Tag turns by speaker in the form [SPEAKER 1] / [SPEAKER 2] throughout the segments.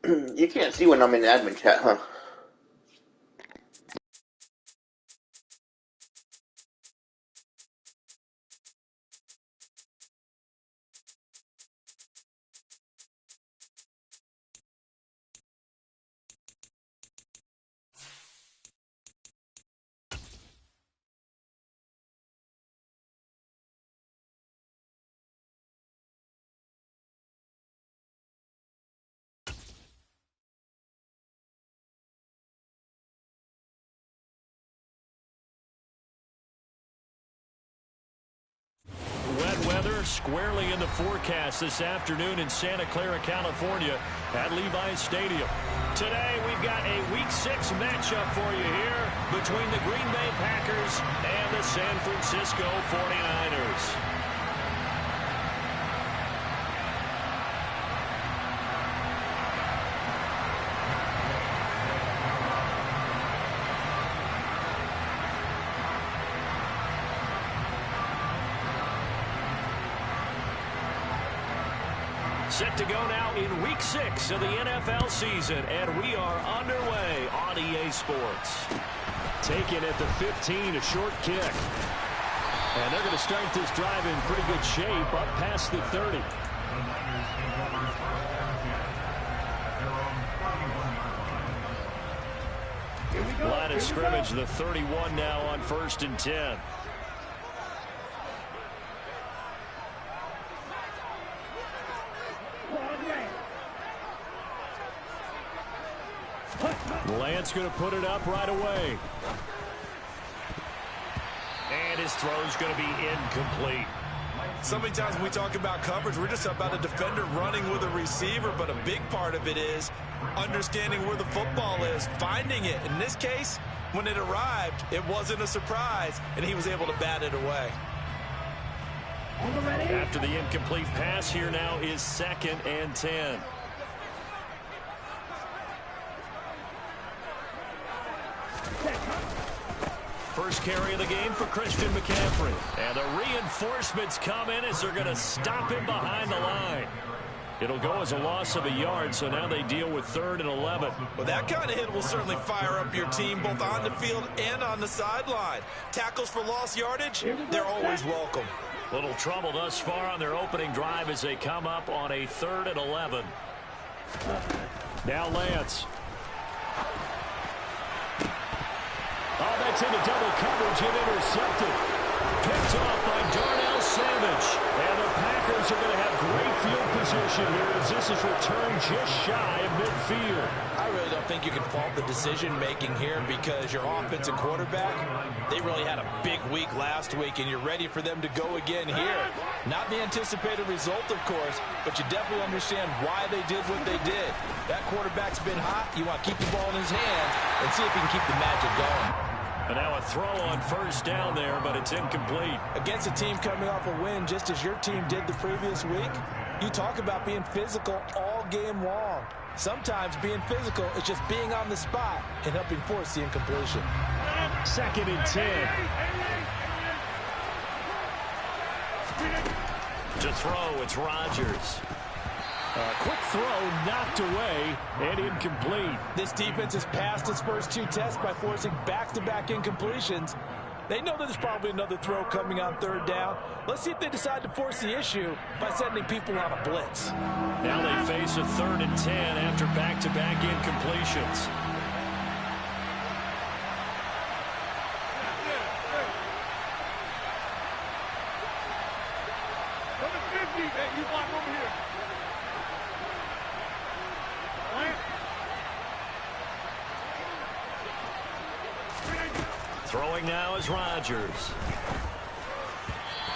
[SPEAKER 1] You can't see when I'm in the admin chat, huh?
[SPEAKER 2] Wet weather squarely in the forecast this afternoon in Santa Clara, California at Levi's Stadium. Today we've got a Week 6 matchup for you here between the Green Bay Packers and the San Francisco 49ers. Set to go now in Week 6 of the NFL season, and we are underway on EA Sports. Taken at the 15, a short kick. And they're going to start this drive in pretty good shape up past the 30. Line of scrimmage, the 31 now on 1st and 10. Lance going to put it up right away. And his throw's going to be incomplete.
[SPEAKER 3] So many times when we talk about coverage, we're just about a defender running with a receiver, but a big part of it is understanding where the football is, finding it. In this case, when it arrived, it wasn't a surprise, and he was able to bat it away.
[SPEAKER 2] After the incomplete pass, here now is 2nd and 10. First carry of the game for Christian McCaffrey. And the reinforcements come in as they're going to stop him behind the line. It'll go as a loss of a yard, so now they deal with 3rd and 11.
[SPEAKER 3] Well, that kind of hit will certainly fire up your team both on the field and on the sideline. Tackles for lost yardage, they're always welcome.
[SPEAKER 2] Little trouble thus far on their opening drive as they come up on a 3rd and 11. Now Lance. Oh, that's into double coverage and intercepted. Picked off by Darnell Savage. And the Packers are going to have great field position here as this is returned just shy of midfield.
[SPEAKER 3] I really don't think you can fault the decision-making here because your offensive quarterback, they really had a big week last week, and you're ready for them to go again here. Not the anticipated result, of course, but you definitely understand why they did what they did. That quarterback's been hot. You want to keep the ball in his hands and see if he can keep the magic going.
[SPEAKER 2] And now a throw on 1st down there, but it's incomplete.
[SPEAKER 3] Against a team coming off a win, just as your team did the previous week, you talk about being physical all game long. Sometimes being physical is just being on the spot and helping force the incompletion.
[SPEAKER 2] 2nd and 10. To throw, it's Rodgers. A quick throw knocked away and incomplete.
[SPEAKER 3] This defense has passed its first 2 tests by forcing back-to-back incompletions. They know that there's probably another throw coming on 3rd down. Let's see if they decide to force the issue by sending people on a blitz.
[SPEAKER 2] Now they face a 3rd and 10 after back-to-back incompletions. Throwing now is Rodgers.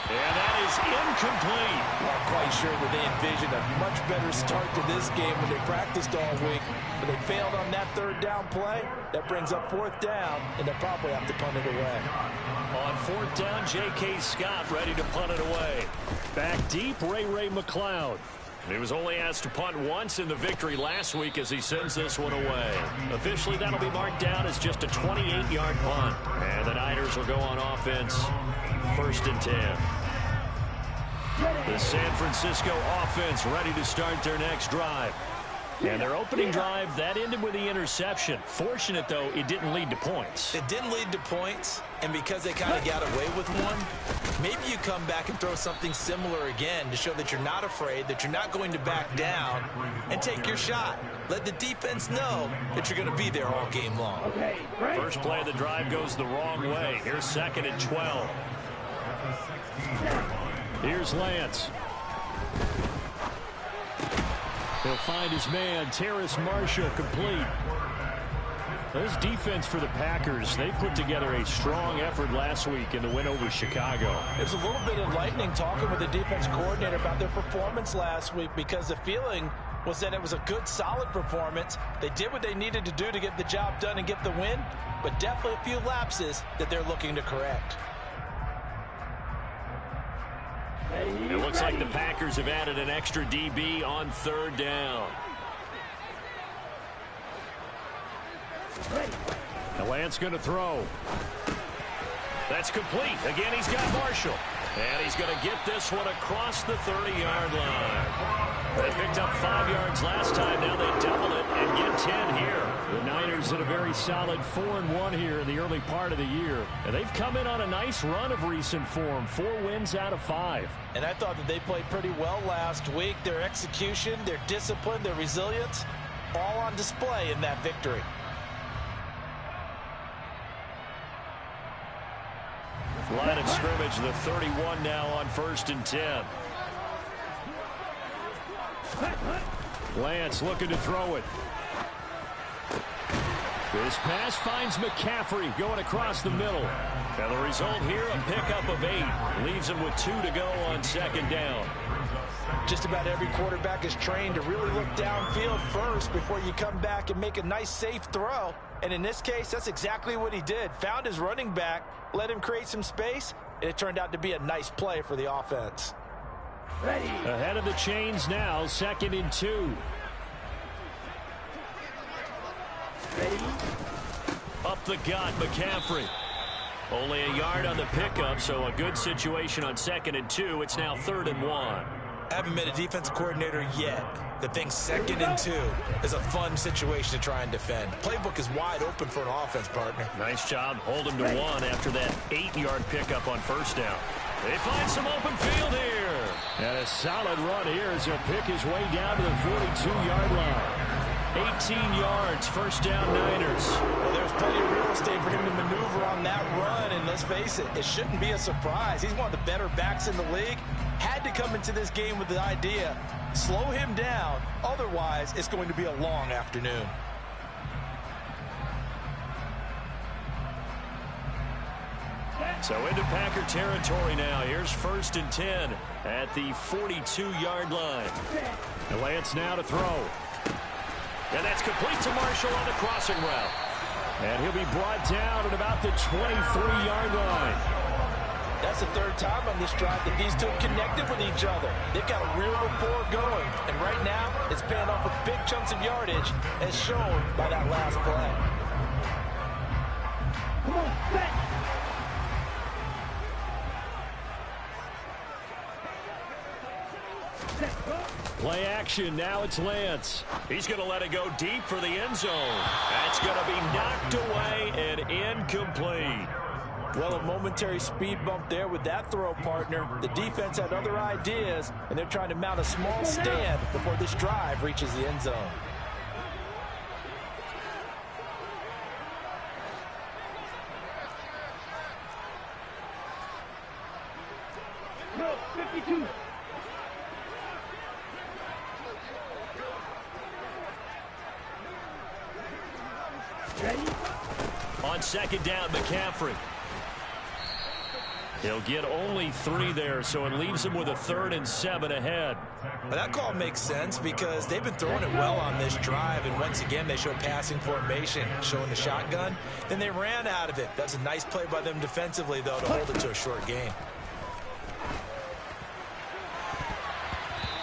[SPEAKER 2] And that is incomplete.
[SPEAKER 3] Not quite sure that they envisioned a much better start to this game when they practiced all week, but they failed on that 3rd down play. That brings up 4th down, and they'll probably have to punt it away.
[SPEAKER 2] On 4th down, J.K. Scott ready to punt it away. Back deep, Ray McLeod. He was only asked to punt once in the victory last week as he sends this one away. Officially, that'll be marked down as just a 28-yard punt. And the Niners will go on offense, 1st and 10. The San Francisco offense ready to start their next drive. And their opening drive, that ended with the interception. Fortunate, though, it didn't lead to points.
[SPEAKER 3] It didn't lead to points, and because they kind of got away with one, maybe you come back and throw something similar again to show that you're not afraid, that you're not going to back down, and take your shot. Let the defense know that you're going to be there all game long.
[SPEAKER 2] First play of the drive goes the wrong way. Here's 2nd and 12. Here's Lance. He'll find his man, Terrace Marshall, complete. This defense for the Packers, they put together a strong effort last week in the win over Chicago.
[SPEAKER 3] It was a little bit enlightening talking with the defense coordinator about their performance last week because the feeling was that it was a good, solid performance. They did what they needed to do to get the job done and get the win, but definitely a few lapses that they're looking to correct.
[SPEAKER 2] It looks like the Packers have added an extra DB on 3rd down. Now Lance going to throw. That's complete. Again, he's got Marshall. And he's going to get this one across the 30-yard line. They picked up 5 yards last time. Now they double it and get 10 here. The Niners in a very solid 4-1 here in the early part of the year. And they've come in on a nice run of recent form. 4 wins out of 5.
[SPEAKER 3] And I thought that they played pretty well last week. Their execution, their discipline, their resilience, all on display in that victory.
[SPEAKER 2] Line of scrimmage, the 31 now on 1st and 10. Lance looking to throw it. This pass finds McCaffrey going across the middle. And the result here, a pickup of 8. Leaves him with 2 to go on 2nd down.
[SPEAKER 3] Just about every quarterback is trained to really look downfield first before you come back and make a nice, safe throw. And in this case, that's exactly what he did. Found his running back, let him create some space, and it turned out to be a nice play for the offense.
[SPEAKER 2] Ahead of the chains now, 2nd and 2. Up the gut, McCaffrey. Only a yard on the pickup, so a good situation on 2nd and 2. It's now 3rd and 1.
[SPEAKER 3] I haven't met a defensive coordinator yet that thinks 2nd and 2 is a fun situation to try and defend. Playbook is wide open for an offense, partner.
[SPEAKER 2] Nice job holding to 1 after that 8-yard pickup on 1st down. They find some open field here. And a solid run here as he'll pick his way down to the 42-yard line. 18 yards, 1st down Niners.
[SPEAKER 3] Well, there's plenty of real estate for him to maneuver on that run, and let's face it, it shouldn't be a surprise. He's one of the better backs in the league. Had to come into this game with the idea, slow him down, otherwise it's going to be a long afternoon.
[SPEAKER 2] So into Packer territory now. Here's 1st and 10 at the 42-yard line. And Lance now to throw. And that's complete to Marshall on the crossing route. And he'll be brought down at about the 23-yard line.
[SPEAKER 3] That's the 3rd time on this drive that these two have connected with each other. They've got a real rapport going. And right now, it's paying off with big chunks of yardage, as shown by that last play. Come on, set.
[SPEAKER 2] Play action. Now it's Lance. He's going to let it go deep for the end zone. That's going to be knocked away and incomplete.
[SPEAKER 3] Well, a momentary speed bump there with that throw, partner. The defense had other ideas, and they're trying to mount a small stand before this drive reaches the end zone.
[SPEAKER 4] No, 52.
[SPEAKER 2] On 2nd down, McCaffrey. He'll get only 3 there, so it leaves him with a 3rd and 7 ahead.
[SPEAKER 3] But that call makes sense because they've been throwing it well on this drive, and once again they show passing formation, showing the shotgun. Then they ran out of it. That's a nice play by them defensively, though, to hold it to a short gain.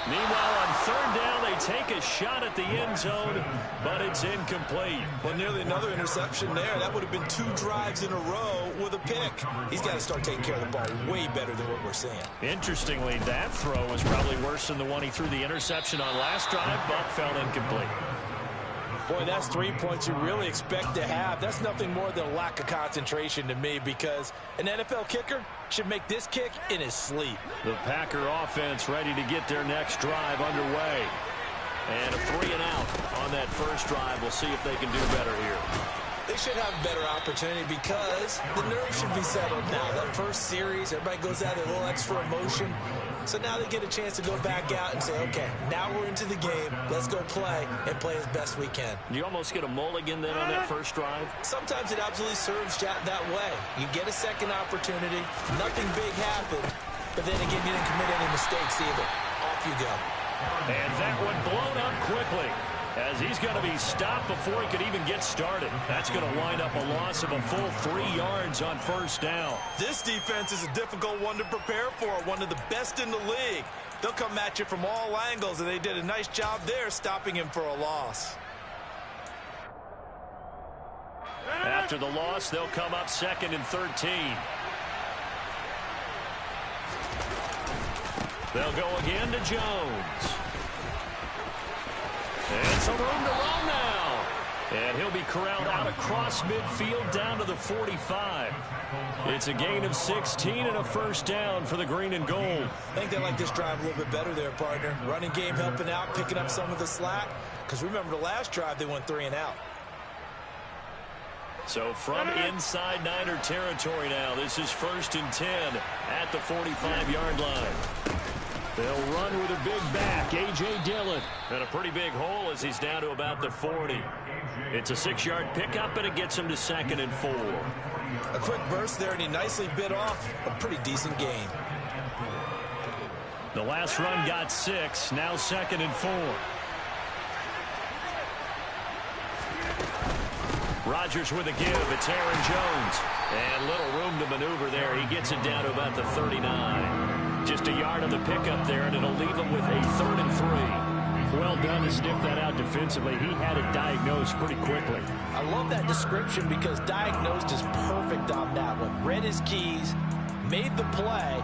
[SPEAKER 2] Meanwhile, on 3rd down, they take a shot at the end zone, but it's incomplete.
[SPEAKER 3] Well, nearly another interception there. That would have been 2 drives in a row with a pick. He's got to start taking care of the ball way better than what we're seeing.
[SPEAKER 2] Interestingly, that throw was probably worse than the one he threw the interception on last drive, but fell incomplete.
[SPEAKER 3] Boy, that's 3 points you really expect to have. That's nothing more than a lack of concentration to me, because an NFL kicker should make this kick in his sleep.
[SPEAKER 2] The Packer offense ready to get their next drive underway. And a 3-and-out on that first drive. We'll see if they can do better here.
[SPEAKER 3] They should have a better opportunity because the nerves should be settled now. That first series, everybody goes out with a little extra emotion. So now they get a chance to go back out and say, okay, now we're into the game. Let's go play and play as best we can.
[SPEAKER 2] You almost get a mulligan then on that first drive?
[SPEAKER 3] Sometimes it absolutely serves that way. You get a second opportunity. Nothing big happened. But then again, you didn't commit any mistakes either. Off you go.
[SPEAKER 2] And that one blown up quickly, as he's going to be stopped before he could even get started. That's going to wind up a loss of a full 3 yards on first down.
[SPEAKER 3] This defense is a difficult one to prepare for, one of the best in the league. They'll come at you from all angles, and they did a nice job there stopping him for a loss.
[SPEAKER 2] After the loss, they'll come up 2nd and 13. They'll go again to Jones. And some room to run now. And he'll be corralled out across midfield down to the 45. It's a gain of 16 and a first down for the green and gold.
[SPEAKER 3] I think they like this drive a little bit better there, partner. Running game helping out, picking up some of the slack. Because remember, the last drive they went 3-and-out.
[SPEAKER 2] So from inside Niner territory now, this is 1st and 10 at the 45-yard line. They'll run with a big back, A.J. Dillon. And a pretty big hole as he's down to about the 40. It's a 6-yard pickup, and it gets him to 2nd and 4.
[SPEAKER 3] A quick burst there, and he nicely bit off a pretty decent gain.
[SPEAKER 2] The last run got 6, now 2nd and 4. Rodgers with a give. It's Aaron Jones. And little room to maneuver there. He gets it down to about the 39. Just a yard on the pickup there, and it'll leave him with a 3rd and 3. Well done to sniff that out defensively. He had it diagnosed pretty quickly.
[SPEAKER 3] I love that description because diagnosed is perfect on that one. Read his keys, made the play,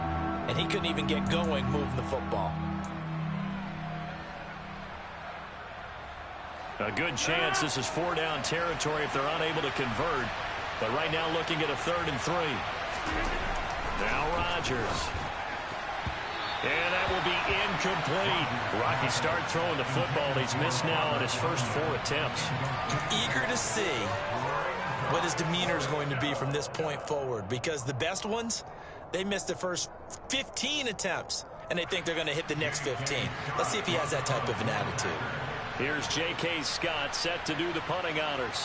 [SPEAKER 3] and he couldn't even get going moving the football.
[SPEAKER 2] A good chance this is 4-down territory if they're unable to convert. But right now looking at a 3rd and 3. Now Rodgers. And that will be incomplete. Rocky start throwing the football. He's missed now on his first 4 attempts.
[SPEAKER 3] Eager to see what his demeanor is going to be from this point forward, because the best ones, they missed the first 15 attempts, and they think they're going to hit the next 15. Let's see if he has that type of an attitude.
[SPEAKER 2] Here's J.K. Scott set to do the punting honors.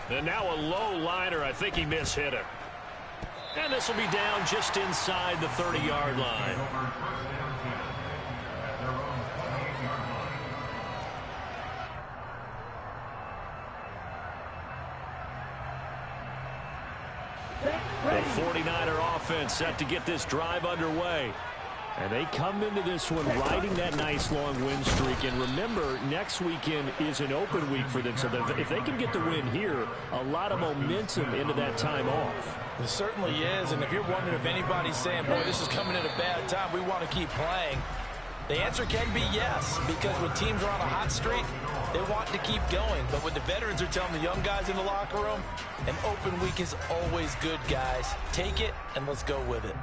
[SPEAKER 2] And now a low liner. I think he mishit it. And this will be down just inside the 30-yard line. The 49er offense set to get this drive underway. And they come into this one riding that nice long win streak. And remember, next weekend is an open week for them. So if they can get the win here, a lot of momentum into that time off.
[SPEAKER 3] It certainly is. And if you're wondering if anybody's saying, boy, this is coming at a bad time, we want to keep playing, the answer can be yes. Because when teams are on a hot streak, they want to keep going. But when the veterans are telling the young guys in the locker room, an open week is always good, guys. Take it and let's go with it.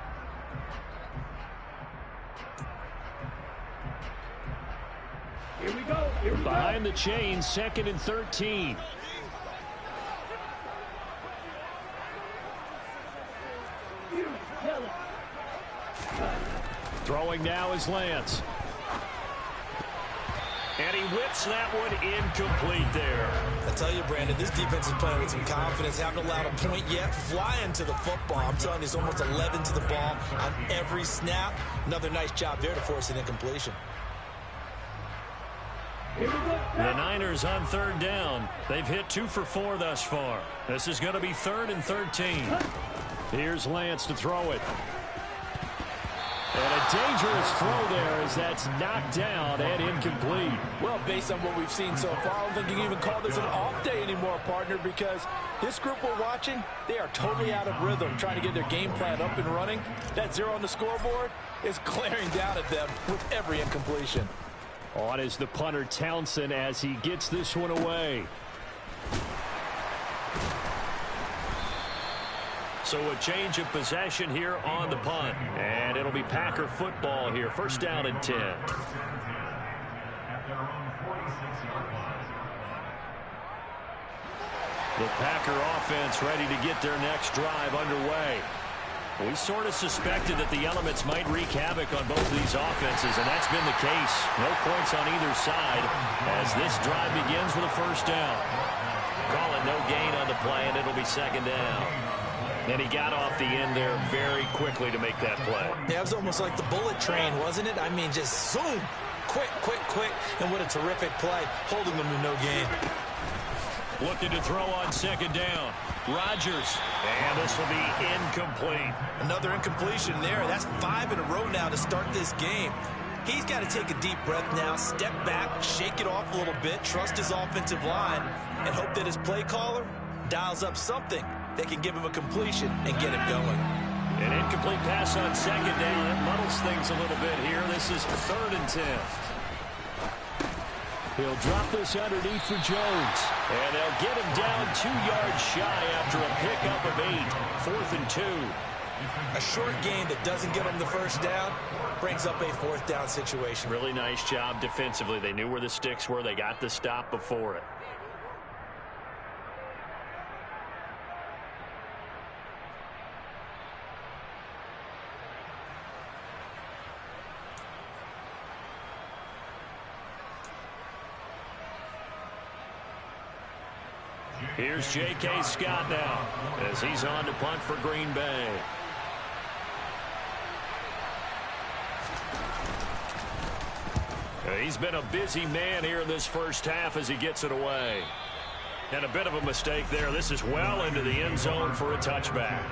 [SPEAKER 4] Here we go. Here we go.
[SPEAKER 2] Behind the chains, 2nd and 13. Throwing now is Lance. And he whips that one incomplete there.
[SPEAKER 3] I tell you, Brandon, this defense is playing with some confidence. Haven't allowed a point yet. Flying to the football. I'm telling you, it's almost 11 to the ball on every snap. Another nice job there to force an incompletion.
[SPEAKER 2] The Niners on 3rd down. They've hit 2 for 4 thus far. This is going to be 3rd and 13. Here's Lance to throw it. And a dangerous throw there as that's knocked down and incomplete.
[SPEAKER 3] Well, based on what we've seen so far, I don't think you can even call this an off day anymore, partner, because this group we're watching, they are totally out of rhythm, trying to get their game plan up and running. That 0 on the scoreboard is glaring down at them with every incompletion.
[SPEAKER 2] On is the punter Townsend as he gets this one away. So a change of possession here on the punt. And it'll be Packer football here. First down and 10. The Packer offense ready to get their next drive underway. We sort of suspected that the elements might wreak havoc on both of these offenses, and that's been the case. No points on either side as this drive begins with a first down. Call it no gain on the play, and it'll be second down. And he got off the end there very quickly to make that play.
[SPEAKER 3] Yeah, it was almost like the bullet train, wasn't it? I mean, just zoom. Quick, quick, quick. And what a terrific play, holding them to no gain.
[SPEAKER 2] Looking to throw on second down. Rodgers. And this will be incomplete.
[SPEAKER 3] Another incompletion there. That's 5 in a row now to start this game. He's got to take a deep breath now, step back, shake it off a little bit, trust his offensive line, and hope that his play caller dials up something that can give him a completion and get him going.
[SPEAKER 2] An incomplete pass on second down. It muddles things a little bit here. This is 3rd and 10. He'll drop this underneath for Jones. And they'll get him down 2 yards shy after a pickup of 8. 4th and 2.
[SPEAKER 3] A short gain that doesn't get him the first down brings up a 4th down situation.
[SPEAKER 2] Really nice job defensively. They knew where the sticks were. They got the stop before it. Here's J.K. Scott now as he's on to punt for Green Bay. He's been a busy man here in this first half as he gets it away. And a bit of a mistake there. This is well into the end zone for a touchback.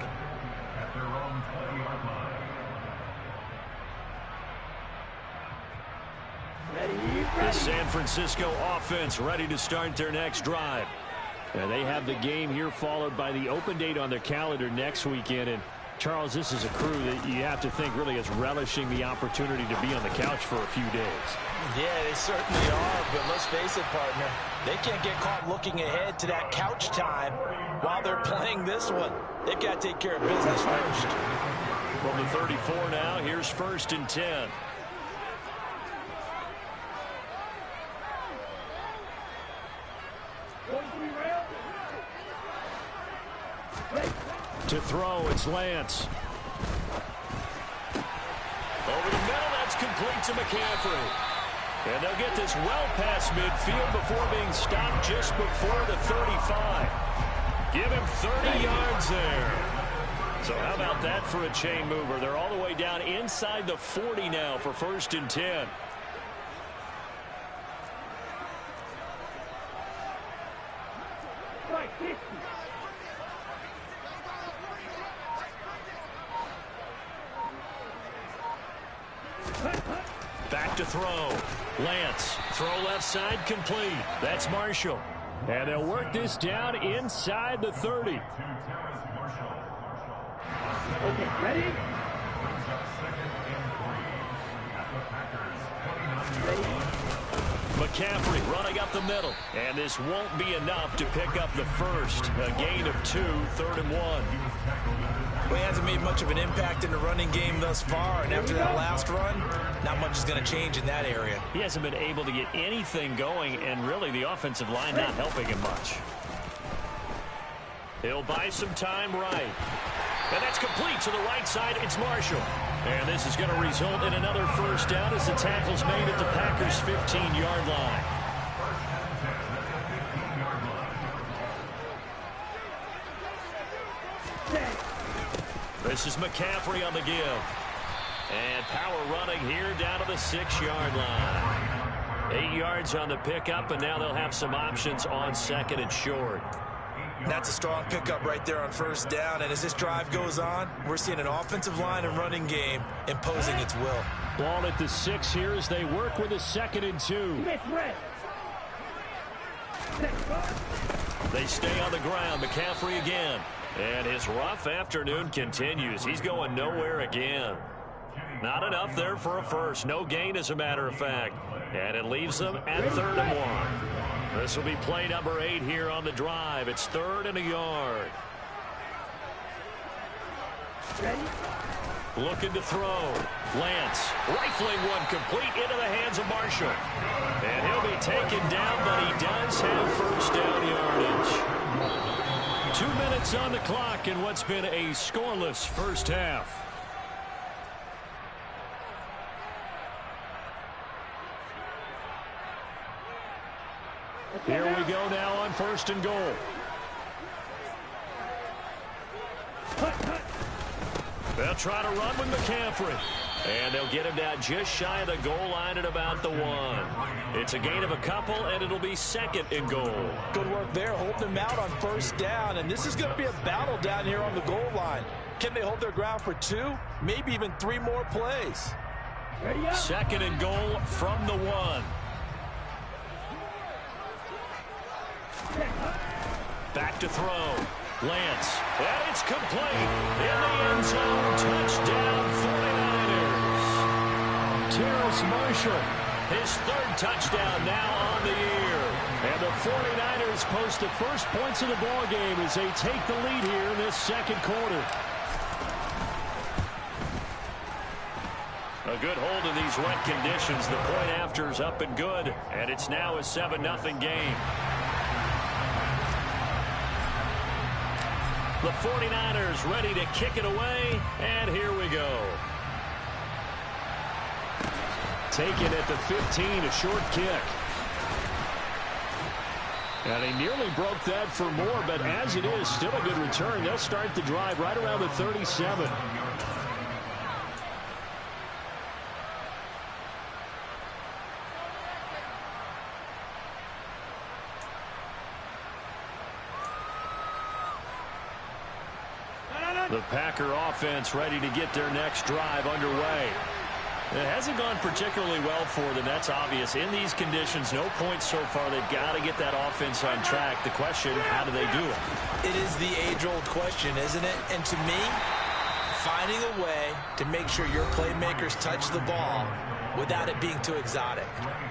[SPEAKER 2] The San Francisco offense ready to start their next drive. They have the game here followed by the open date on their calendar next weekend. And Charles, this is a crew that you have to think really is relishing the opportunity to be on the couch for a few days.
[SPEAKER 3] Yeah, they certainly are, but let's face it, partner. They can't get caught looking ahead to that couch time while they're playing this one. They've got to take care of business first.
[SPEAKER 2] From the 34 now, here's 1st and 10. To throw, it's Lance. Over the middle, that's complete to McCaffrey. And they'll get this well past midfield before being stopped just before the 35. Give him 30 yards there. So how about that for a chain mover? They're all the way down inside the 40 now for 1st and 10. Back to throw. Lance. Throw left side complete. That's Marshall. And they'll work this down inside the 30.
[SPEAKER 4] Okay, ready?
[SPEAKER 2] McCaffrey running up the middle. And this won't be enough to pick up the first. A gain of 2, 3rd and 1.
[SPEAKER 3] Well, he hasn't made much of an impact in the running game thus far, and after that last run, not much is going to change in that area.
[SPEAKER 2] He hasn't been able to get anything going, and really the offensive line not helping him much. He'll buy some time right. And that's complete to the right side. It's Marshall. And this is going to result in another first down as the tackle's made at the Packers' 15-yard line. This is McCaffrey on the give. And power running here down to the 6-yard line. 8 yards on the pickup, and now they'll have some options on 2nd and short.
[SPEAKER 3] That's a strong pickup right there on first down. And as this drive goes on, we're seeing an offensive line and running game imposing its will.
[SPEAKER 2] Ball at the 6 here as they work with a 2nd and 2. They stay on the ground. McCaffrey again. And his rough afternoon continues. He's going nowhere again. Not enough there for a first. No gain, as a matter of fact. And it leaves them at 3rd and 1. This will be play number 8 here on the drive. It's 3rd and a yard. Looking to throw. Lance rifling one complete into the hands of Marshall. And he'll be taken down, but he does have first down yardage. 2 minutes on the clock in what's been a scoreless first half. Here we go now on 1st and goal. They'll try to run with McCaffrey. And they'll get him down just shy of the goal line at about the 1. It's a gain of a couple, and it'll be 2nd and goal.
[SPEAKER 3] Good work there, holding them out on first down. And this is going to be a battle down here on the goal line. Can they hold their ground for 2, maybe even 3 more plays?
[SPEAKER 2] 2nd and goal from the 1. Back to throw. Lance. And it's complete. In the end zone. Touchdown 49ers. Terrace Marshall. His 3rd touchdown now on the year. And the 49ers post the first points of the ball game as they take the lead here in this 2nd quarter. A good hold in these wet conditions. The point after is up and good. And it's now a 7-0 game. The 49ers ready to kick it away, and here we go. Taken at the 15, a short kick. And he nearly broke that for more, but as it is, still a good return. They'll start the drive right around the 37. The Packer offense ready to get their next drive underway. It hasn't gone particularly well for them. That's obvious. In these conditions, no points so far. They've got to get that offense on track. The question, how do they do it?
[SPEAKER 3] It is the age-old question, isn't it? And to me, finding a way to make sure your playmakers touch the ball without it being too exotic.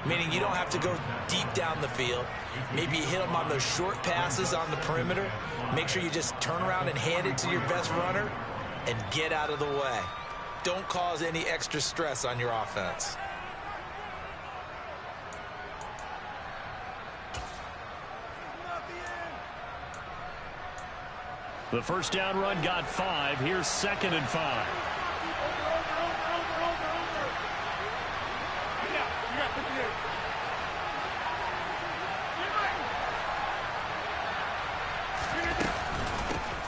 [SPEAKER 3] Meaning you don't have to go deep down the field. Maybe you hit them on those short passes on the perimeter. Make sure you just turn around and hand it to your best runner and get out of the way. Don't cause any extra stress on your offense.
[SPEAKER 2] The first down run got 5. Here's 2nd and 5.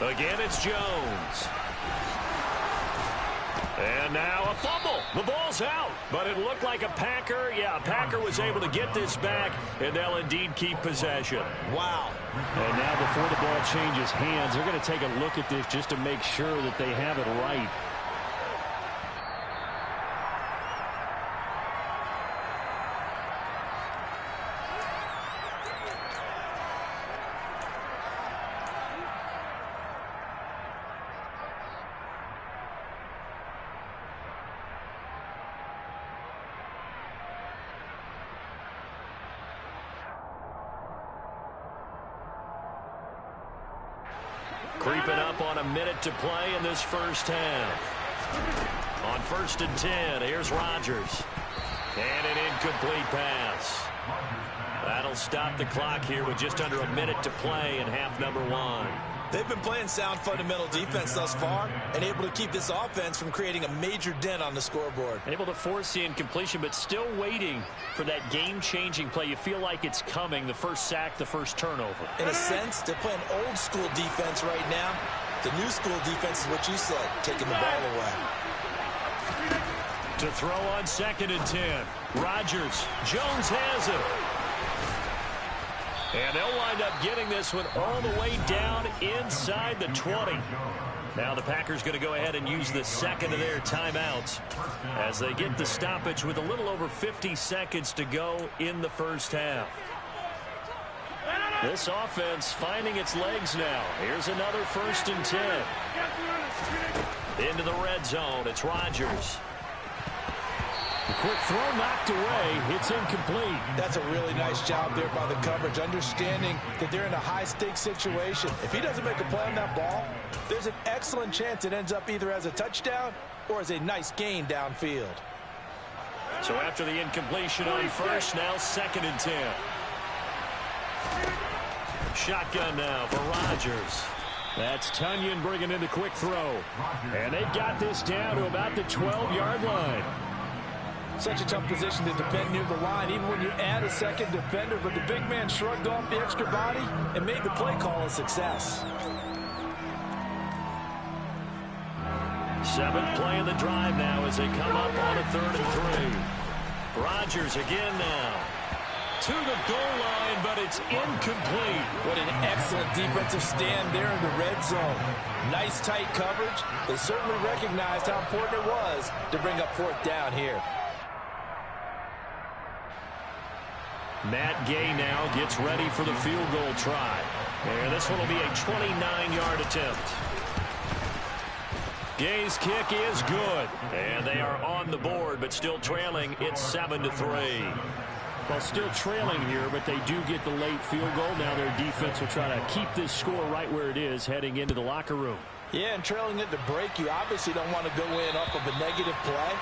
[SPEAKER 2] Again, it's Jones. And now a fumble. The ball's out. But it looked like a Packer. Yeah, a Packer was able to get this back, and they'll indeed keep possession.
[SPEAKER 3] Wow.
[SPEAKER 2] And now before the ball changes hands, they're going to take a look at this just to make sure that they have it right. Creeping up on a minute to play in this first half. On 1st and 10, here's Rodgers. And an incomplete pass. That'll stop the clock here with just under a minute to play in half number 1.
[SPEAKER 3] They've been playing sound fundamental defense thus far and able to keep this offense from creating a major dent on the scoreboard.
[SPEAKER 2] Able to force the incompletion, but still waiting for that game-changing play. You feel like it's coming, the first sack, the first turnover.
[SPEAKER 3] In a sense, they're playing old-school defense right now. The new school defense is what you said, taking the ball away.
[SPEAKER 2] To throw on 2nd and 10. Rodgers. Jones has it. And they'll wind up getting this one all the way down inside the 20. Now the Packers going to go ahead and use the second of their timeouts as they get the stoppage with a little over 50 seconds to go in the first half. This offense finding its legs now. Here's another 1st and 10. Into the red zone. It's Rodgers. The quick throw knocked away. It's incomplete.
[SPEAKER 3] That's a really nice job there by the coverage, understanding that they're in a high-stakes situation. If he doesn't make a play on that ball, there's an excellent chance it ends up either as a touchdown or as a nice gain downfield.
[SPEAKER 2] So after the incompletion on first, now 2nd and 10. Shotgun now for Rodgers. That's Tunyon bringing in the quick throw. And they've got this down to about the 12-yard line.
[SPEAKER 3] Such a tough position to defend near the line, even when you add a second defender. But the big man shrugged off the extra body and made the play call a success.
[SPEAKER 2] 7th play of the drive now as they come up on a 3rd and 3. Rodgers again now. To the goal line, but it's incomplete.
[SPEAKER 3] What an excellent defensive stand there in the red zone. Nice tight coverage. They certainly recognized how important it was to bring up 4th down here.
[SPEAKER 2] Matt Gay now gets ready for the field goal try. And this one will be a 29-yard attempt. Gay's kick is good. And they are on the board, but still trailing. It's 7-3.
[SPEAKER 5] Well, still trailing here, but they do get the late field goal. Now their defense will try to keep this score right where it is heading into the locker room.
[SPEAKER 3] Yeah, and trailing it to break, you obviously don't want to go in off of a negative play.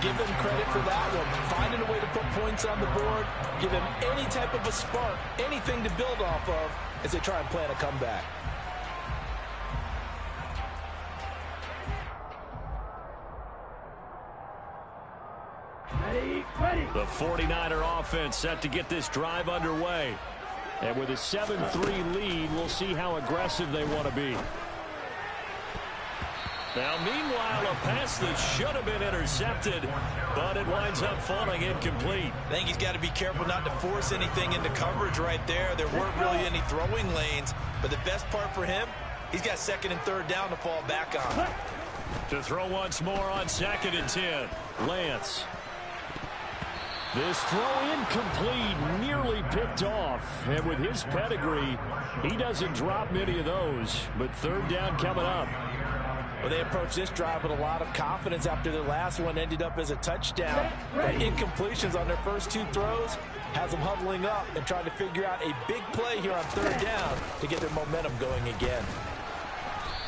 [SPEAKER 3] Give them credit for that one. Finding a way to put points on the board. Give them any type of a spark, anything to build off of as they try and plan a comeback.
[SPEAKER 2] The 49er offense set to get this drive underway.
[SPEAKER 5] And with a 7-3 lead, we'll see how aggressive they want to be.
[SPEAKER 2] Now, meanwhile, a pass that should have been intercepted, but it winds up falling incomplete.
[SPEAKER 3] I think he's got to be careful not to force anything into coverage right there. There weren't really any throwing lanes, but the best part for him, he's got 2nd and 3rd down to fall back on.
[SPEAKER 2] To throw once more on 2nd and 10.
[SPEAKER 5] Lance. This throw incomplete, nearly picked off. And with his pedigree, he doesn't drop many of those. But 3rd down coming up.
[SPEAKER 3] Well, they approached this drive with a lot of confidence after their last one ended up as a touchdown. But incompletions on their first 2 throws has them huddling up and trying to figure out a big play here on 3rd down to get their momentum going again.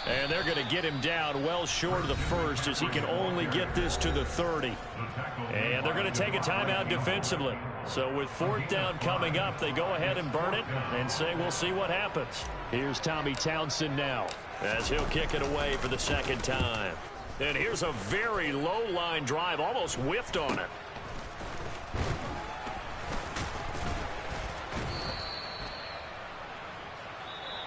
[SPEAKER 2] And they're going to get him down well short of the first as he can only get this to the 30. And they're going to take a timeout defensively. So with 4th down coming up, they go ahead and burn it and say we'll see what happens.
[SPEAKER 5] Here's Tommy Townsend now,
[SPEAKER 2] as he'll kick it away for the 2nd time. And here's a very low line drive, almost whiffed on it.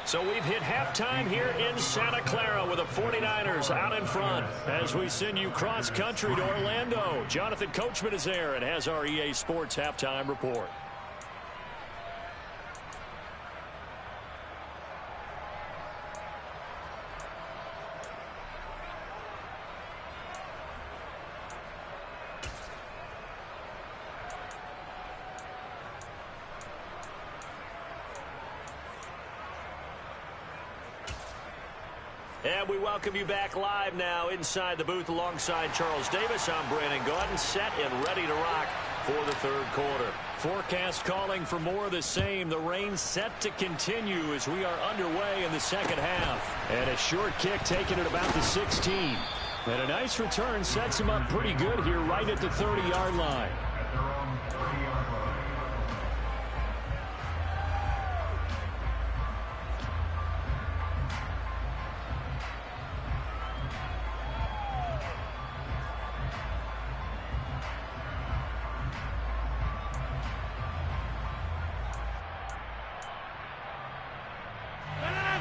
[SPEAKER 2] So we've hit halftime here in Santa Clara with the 49ers out in front. As we send you cross-country to Orlando, Jonathan Coachman is there and has our EA Sports halftime report. And we welcome you back live now inside the booth alongside Charles Davis. I'm Brandon Gaudin, set and ready to rock for the 3rd quarter. Forecast calling for more of the same. The rain set to continue as we are underway in the 2nd half.
[SPEAKER 5] And a short kick taken at about the 16. And a nice return sets him up pretty good here right at the 30-yard line.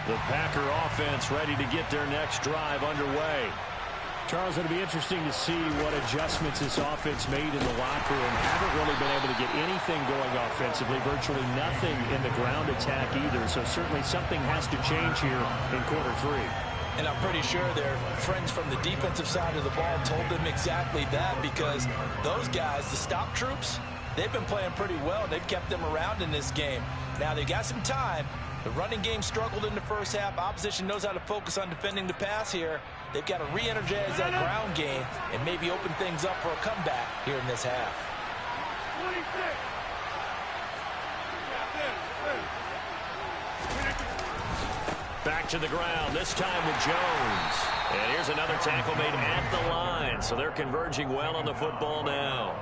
[SPEAKER 5] The Packer offense ready to get their next drive underway. Charles, it'll be interesting to see what adjustments this offense made in the locker room. Haven't really been able to get anything going offensively, virtually nothing in the ground attack either. So certainly something has to change here in quarter 3.
[SPEAKER 3] And I'm pretty sure their friends from the defensive side of the ball told them exactly that, because those guys, the stop troops, they've been playing pretty well. They've kept them around in this game. Now they got some time. The running game struggled in the first half. Opposition knows how to focus on defending the pass here. They've got to re-energize that ground game and maybe open things up for a comeback here in this half.
[SPEAKER 2] 26. Back to the ground, this time with Jones. And here's another tackle made at the line. So they're converging well on the football now.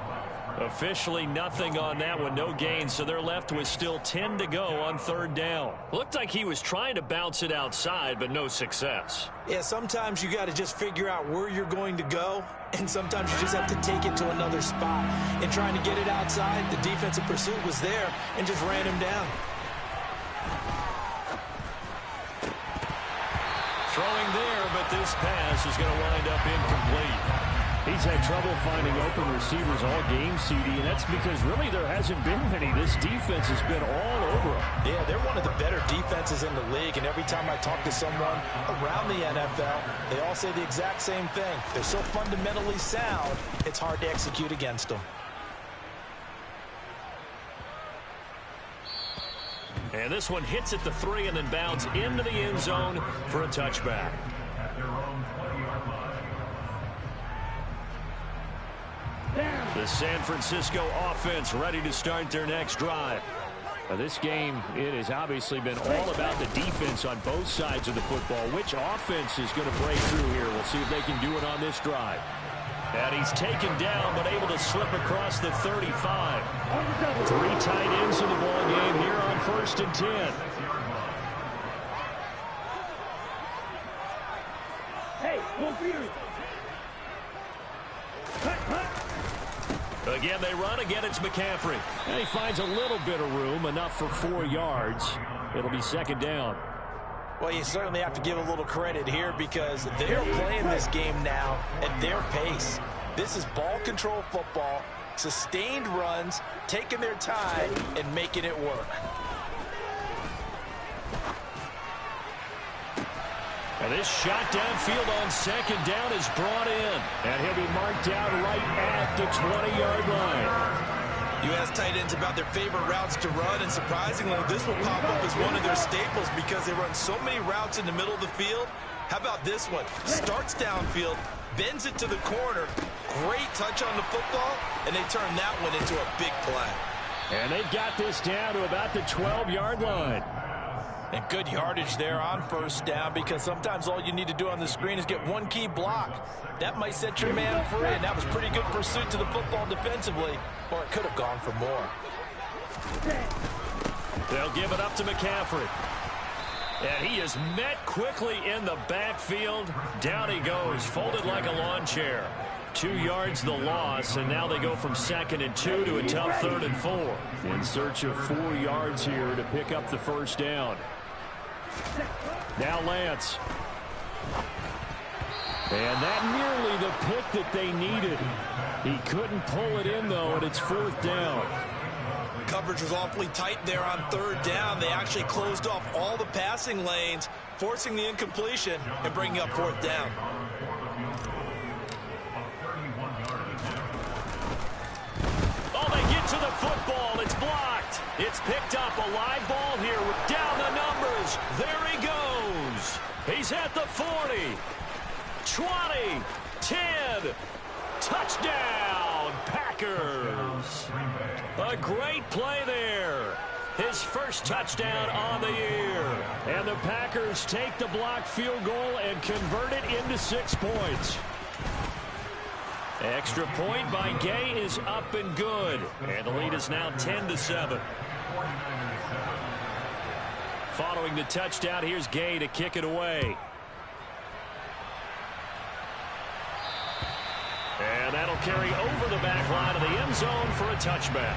[SPEAKER 2] Officially nothing on that one, no gain, so they're left with still 10 to go on 3rd down. Looked like he was trying to bounce it outside, but no success.
[SPEAKER 3] Yeah, sometimes you got to just figure out where you're going to go, and sometimes you just have to take it to another spot. And trying to get it outside, the defensive pursuit was there and just ran him down.
[SPEAKER 2] Throwing there, but this pass is going to wind up incomplete.
[SPEAKER 5] He's had trouble finding open receivers all game, CD, and that's because really there hasn't been many. This defense has been all over him.
[SPEAKER 3] Yeah, they're one of the better defenses in the league, and every time I talk to someone around the NFL, they all say the exact same thing. They're so fundamentally sound, it's hard to execute against them.
[SPEAKER 2] And this one hits at the 3 and then bounds into the end zone for a touchback. The San Francisco offense ready to start their next drive.
[SPEAKER 5] This game, it has obviously been all about the defense on both sides of the football. Which offense is going to break through here? We'll see if they can do it on this drive.
[SPEAKER 2] And he's taken down, but able to slip across the 35. 3 tight ends in the ball game here on 1st and 10.
[SPEAKER 4] Hey, go for you.
[SPEAKER 2] Again, they run. Again, it's McCaffrey.
[SPEAKER 5] And he finds a little bit of room, enough for 4 yards. It'll be 2nd down.
[SPEAKER 3] Well, you certainly have to give a little credit here because they're playing this game now at their pace. This is ball control football, sustained runs, taking their time, and making it work.
[SPEAKER 2] And this shot downfield on 2nd down is brought in.
[SPEAKER 5] And he'll be marked down right at the 20-yard line.
[SPEAKER 3] You ask tight ends about their favorite routes to run, and surprisingly, this will pop up as one of their staples because they run so many routes in the middle of the field. How about this one? Starts downfield, bends it to the corner, great touch on the football, and they turn that one into a big play.
[SPEAKER 5] And they've got this down to about the 12-yard line.
[SPEAKER 3] And good yardage there on 1st down because sometimes all you need to do on the screen is get one key block. That might set your man free, and that was pretty good pursuit to the football defensively, or it could have gone for more.
[SPEAKER 2] They'll give it up to McCaffrey. And he is met quickly in the backfield. Down he goes, folded like a lawn chair. 2 yards the loss, and now they go from 2nd and 2 to a tough 3rd and 4.
[SPEAKER 5] In search of 4 yards here to pick up the 1st down. Now Lance. And that nearly the pick that they needed. He couldn't pull it in, though, and it's 4th down.
[SPEAKER 3] Coverage was awfully tight there on 3rd down. They actually closed off all the passing lanes, forcing the incompletion and bringing up 4th down.
[SPEAKER 2] Oh, they get to the football. It's blocked. It's picked up. A live ball here. Down the numbers. There he goes. He's at the 40. 20. 10. Touchdown, Packers. A great play there. His first touchdown on the year.
[SPEAKER 5] And the Packers take the blocked field goal and convert it into 6 points.
[SPEAKER 2] Extra point by Gay is up and good. And the lead is now 10-7. Following the touchdown, here's Gay to kick it away. And that'll carry over the back line of the end zone for a touchback.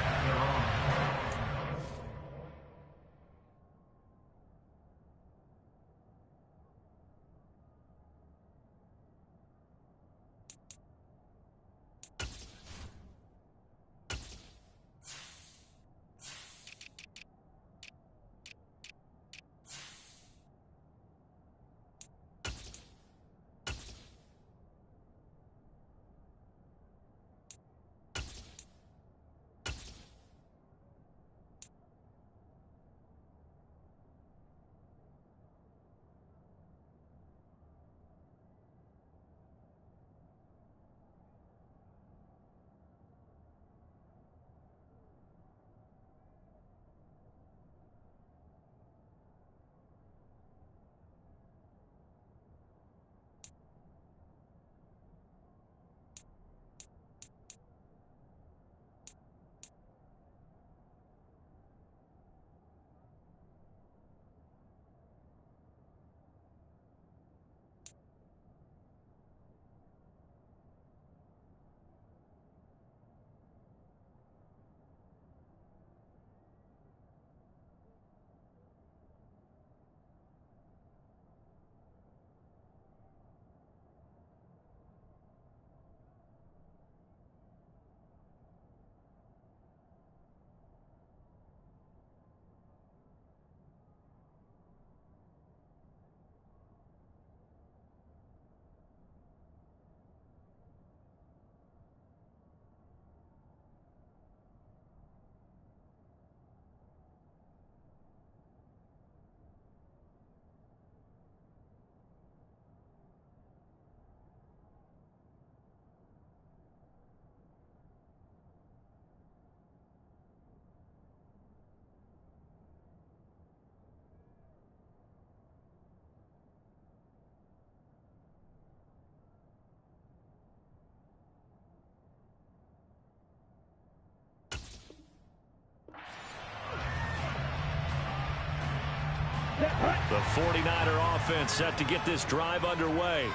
[SPEAKER 2] The 49er offense set to get this drive underway.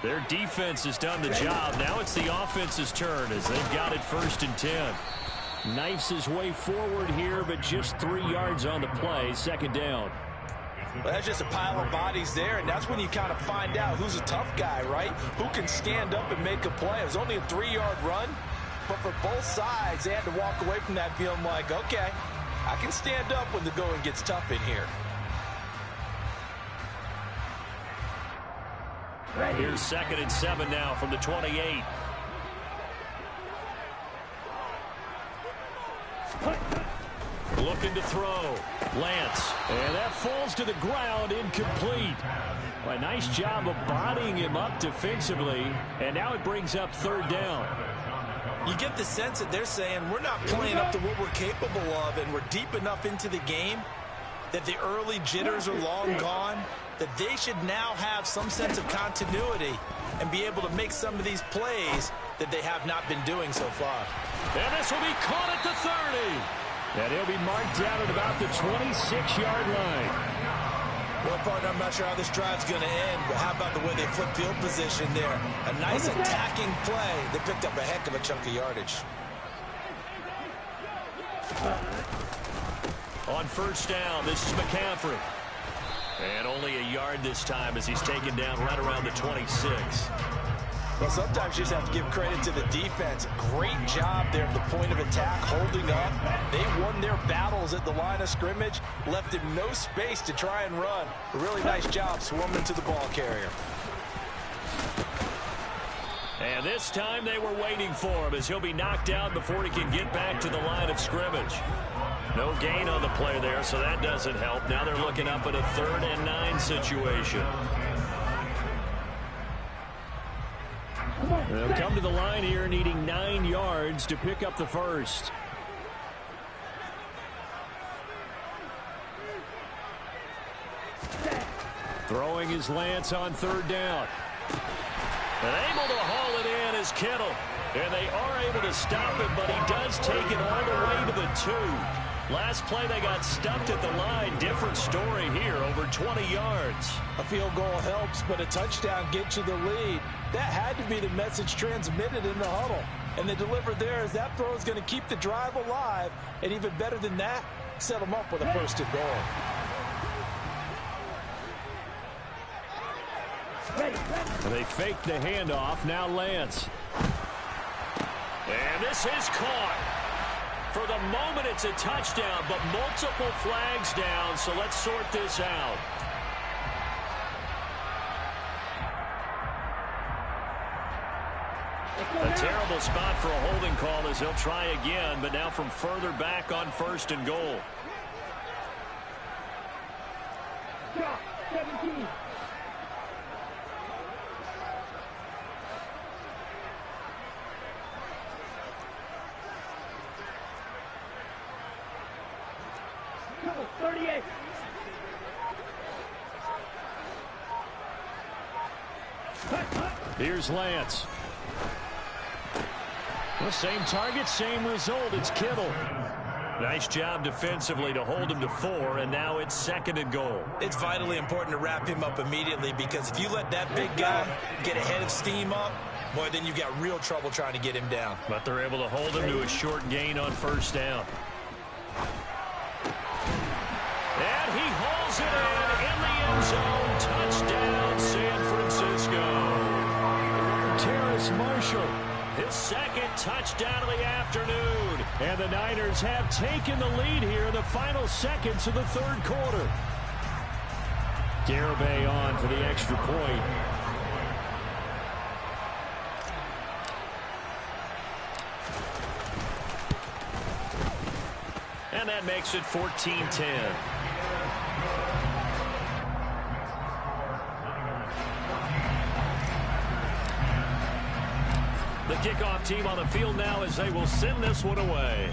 [SPEAKER 2] Their defense has done the job. Now it's the offense's turn as they've got it 1st and 10. Knifes his way forward here, but just 3 yards on the play. 2nd down.
[SPEAKER 3] Well, that's just a pile of bodies there, and that's when you kind of find out who's a tough guy, right? Who can stand up and make a play. It was only a 3-yard run, but for both sides, they had to walk away from that feeling like, okay, I can stand up when the going gets tough in here.
[SPEAKER 2] Here's 2nd and 7 now from the 28. Looking to throw. Lance. And that falls to the ground, incomplete. A nice job of bodying him up defensively. And now it brings up 3rd down.
[SPEAKER 3] You get the sense that they're saying we're not playing up to what we're capable of, and we're deep enough into the game that the early jitters are long gone, that they should now have some sense of continuity and be able to make some of these plays that they have not been doing so far.
[SPEAKER 2] And this will be caught at the 30. And he'll be marked down at about the 26-yard line.
[SPEAKER 3] Well, partner, I'm not sure how this drive's going to end, but how about the way they flip field position there? A nice attacking play. They picked up a heck of a chunk of yardage.
[SPEAKER 2] On 1st down, this is McCaffrey. And only a yard this time as he's taken down right around the 26.
[SPEAKER 3] Well, sometimes you just have to give credit to the defense. Great job there at the point of attack, holding up. They won their battles at the line of scrimmage, left him no space to try and run. A really nice job swarming to the ball carrier.
[SPEAKER 2] And this time they were waiting for him as he'll be knocked down before he can get back to the line of scrimmage. No gain on the play there, so that doesn't help. Now they're looking up at a 3rd and 9 situation. They'll come to the line here needing 9 yards to pick up the 1st. Throwing his Lance on 3rd down. And able to haul it in is Kittle. And they are able to stop him, but he does take it all the way to the 2. Last play they got stuffed at the line. Different story here, over 20 yards.
[SPEAKER 3] A field goal helps, but a touchdown gets you the lead. That had to be the message transmitted in the huddle. And they delivered there as that throw is going to keep the drive alive. And even better than that, set them up with a 1st and goal.
[SPEAKER 2] They fake the handoff. Now Lance. And this is caught. For the moment, it's a touchdown, but multiple flags down, so let's sort this out. A terrible spot for a holding call as he'll try again, but now from further back on 1st and goal.
[SPEAKER 4] 17. Double 38.
[SPEAKER 2] Here's Lance. The same target, same result. It's Kittle. Nice job defensively to hold him to 4, and now it's 2nd and goal.
[SPEAKER 3] It's vitally important to wrap him up immediately, because if you let that big guy get ahead of steam up, boy, then you've got real trouble trying to get him down.
[SPEAKER 2] But they're able to hold him to a short gain on 1st down. And he hauls it in the end zone. Touchdown, San Francisco. Terrace Marshall, his 2nd touchdown of the afternoon. And the Niners have taken the lead here in the final seconds of the 3rd quarter. Garibay on for the extra point. And that makes it 14-10. The kickoff team on the field now as they will send this one away.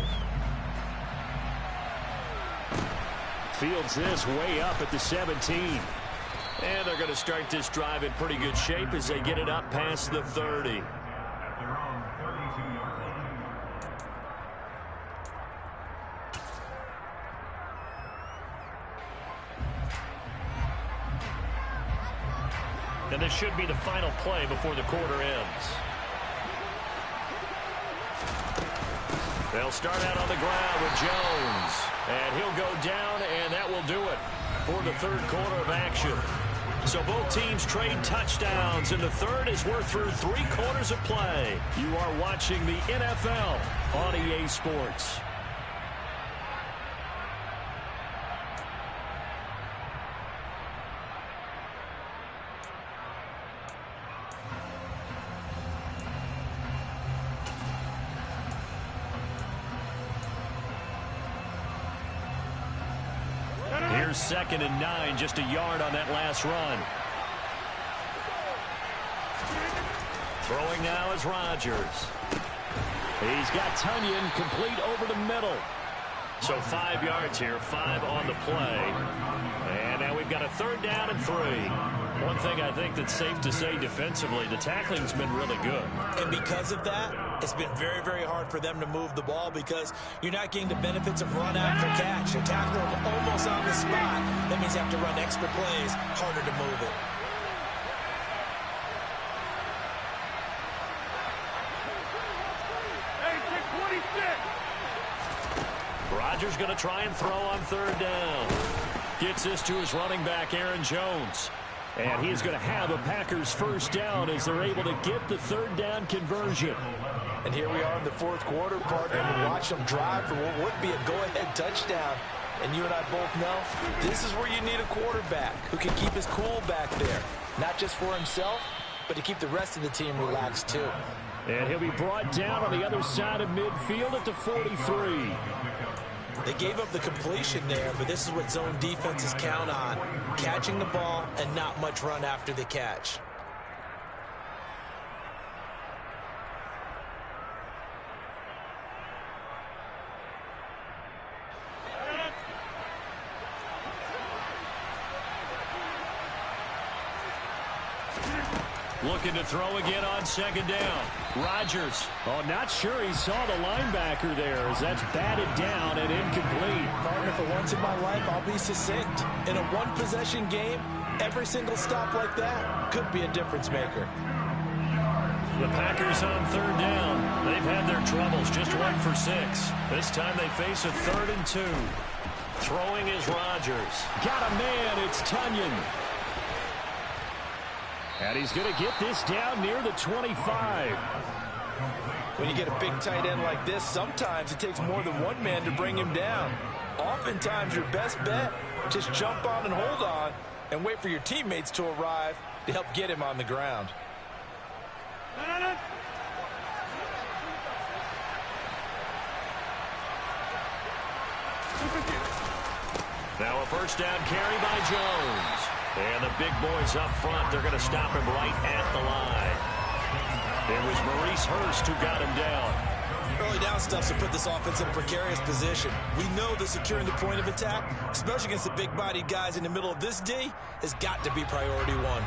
[SPEAKER 2] Fields this way up at the 17. And they're going to start this drive in pretty good shape as they get it up past the 30. And this should be the final play before the quarter ends. They'll start out on the ground with Jones. And he'll go down, and that will do it for the third quarter of action. So both teams trade touchdowns in the third as we're through 3 quarters of play. You are watching the NFL on EA Sports. Here's 2nd and 9, just a yard on that last run. Throwing now is Rodgers. He's got Tunyon complete over the middle. So 5 yards here, 5 on the play. And now we've got a 3rd down and 3. One thing I think that's safe to say defensively, the tackling's been really good.
[SPEAKER 3] And because of that, it's been very, very hard for them to move the ball because you're not getting the benefits of run after catch. You tackle them almost on the spot. That means you have to run extra plays, harder to move it.
[SPEAKER 2] Rodgers going to try and throw on 3rd down. Gets this to his running back, Aaron Jones. And he's going to have a Packers 1st down as they're able to get the 3rd down conversion.
[SPEAKER 3] And here we are in the 4th quarter, partner, and watch them drive for what would be a go-ahead touchdown. And you and I both know this is where you need a quarterback who can keep his cool back there. Not just for himself, but to keep the rest of the team relaxed too.
[SPEAKER 2] And he'll be brought down on the other side of midfield at the 43.
[SPEAKER 3] They gave up the completion there, but this is what zone defenses count on. Catching the ball and not much run after the catch.
[SPEAKER 2] Looking to throw again on 2nd down. Rodgers.
[SPEAKER 5] Oh, not sure he saw the linebacker there as that's batted down and incomplete.
[SPEAKER 3] Partner, for once in my life, I'll be succinct. In a one-possession game, every single stop like that could be a difference maker.
[SPEAKER 2] The Packers on 3rd down. They've had their troubles, just 1 for 6. This time they face a 3rd and 2. Throwing is Rodgers.
[SPEAKER 5] Got a man, it's Tunyon. And he's going to get this down near the 25.
[SPEAKER 3] When you get a big tight end like this, sometimes it takes more than one man to bring him down. Oftentimes, your best bet, just jump on and hold on and wait for your teammates to arrive to help get him on the ground.
[SPEAKER 2] Now a 1st down carry by Jones. And the big boys up front, they're going to stop him right at the line. It was Maurice Hurst who got him down.
[SPEAKER 3] Early down stuff to put this offense in a precarious position. We know that securing the point of attack, especially against the big-bodied guys in the middle of this D, has got to be priority 1.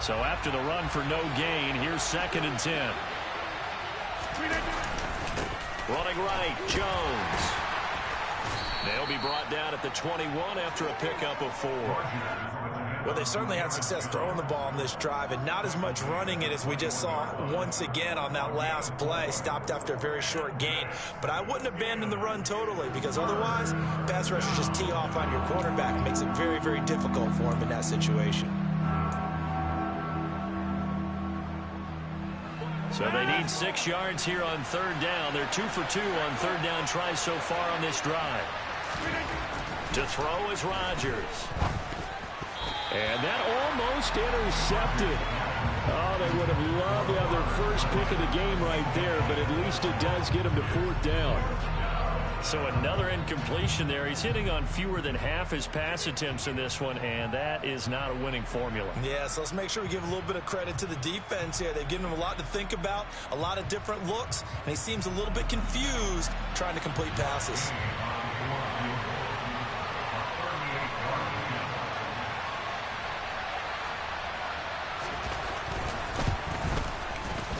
[SPEAKER 2] So after the run for no gain, here's 2nd and 10. Running right, Jones. They'll be brought down at the 21 after a pickup of 4.
[SPEAKER 3] Well, they certainly had success throwing the ball on this drive and not as much running it as we just saw once again on that last play. Stopped after a very short gain. But I wouldn't abandon the run totally because otherwise, pass rushers just tee off on your quarterback. Makes it very, very difficult for him in that situation.
[SPEAKER 2] So they need 6 yards here on 3rd down. They're 2 for 2 on 3rd down tries so far on this drive. To throw is Rodgers.
[SPEAKER 5] And that almost intercepted. Oh, they would have loved to have their first pick of the game right there, but at least it does get them to 4th down.
[SPEAKER 2] So another incompletion there. He's hitting on fewer than half his pass attempts in this one, and that is not a winning formula.
[SPEAKER 3] Yeah, so let's make sure we give a little bit of credit to the defense here. They've given him a lot to think about, a lot of different looks, and he seems a little bit confused trying to complete passes.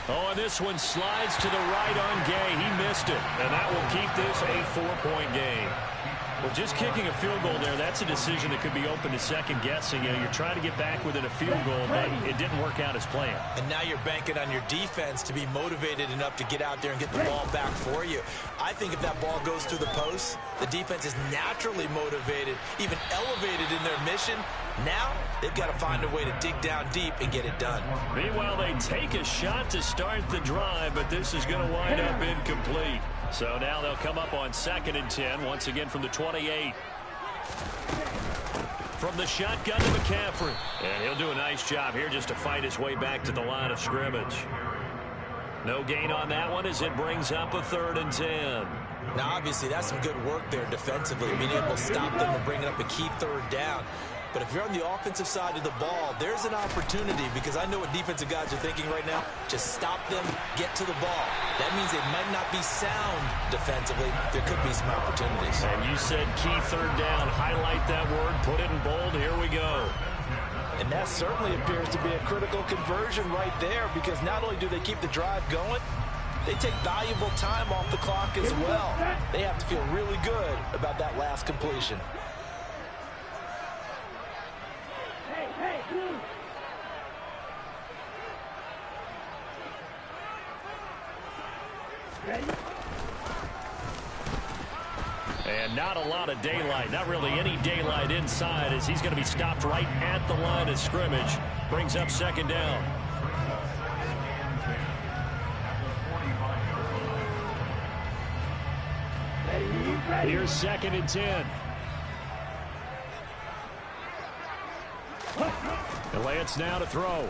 [SPEAKER 2] Oh, and this one slides to the right on Gay. He missed it, and that will keep this a 4-point game. Well, just kicking a field goal there, that's a decision that could be open to second guessing. You know, you're trying to get back within a field goal, but it didn't work out as planned.
[SPEAKER 3] And now you're banking on your defense to be motivated enough to get out there and get the ball back for you. I think if that ball goes through the post, the defense is naturally motivated, even elevated in their mission. Now they've got to find a way to dig down deep and get it done.
[SPEAKER 2] Meanwhile, they take a shot to start the drive, but this is going to wind up incomplete. So now they'll come up on 2nd and 10, once again from the 28. From the shotgun to McCaffrey. And he'll do a nice job here just to fight his way back to the line of scrimmage. No gain on that one as it brings up a 3rd and 10.
[SPEAKER 3] Now, obviously, that's some good work there defensively, being able to stop them and bringing up a key 3rd down. But if you're on the offensive side of the ball, there's an opportunity, because I know what defensive guys are thinking right now. Just stop them, get to the ball. That means they might not be sound defensively. There could be some opportunities.
[SPEAKER 2] And you said key 3rd down. Highlight that word, put it in bold. Here we go.
[SPEAKER 3] And that certainly appears to be a critical conversion right there, because not only do they keep the drive going, they take valuable time off the clock as well. They have to feel really good about that last completion.
[SPEAKER 2] And not a lot of daylight, not really any daylight inside, as he's going to be stopped right at the line of scrimmage. Brings up 2nd down. Here's 2nd and 10. And Lance now to throw.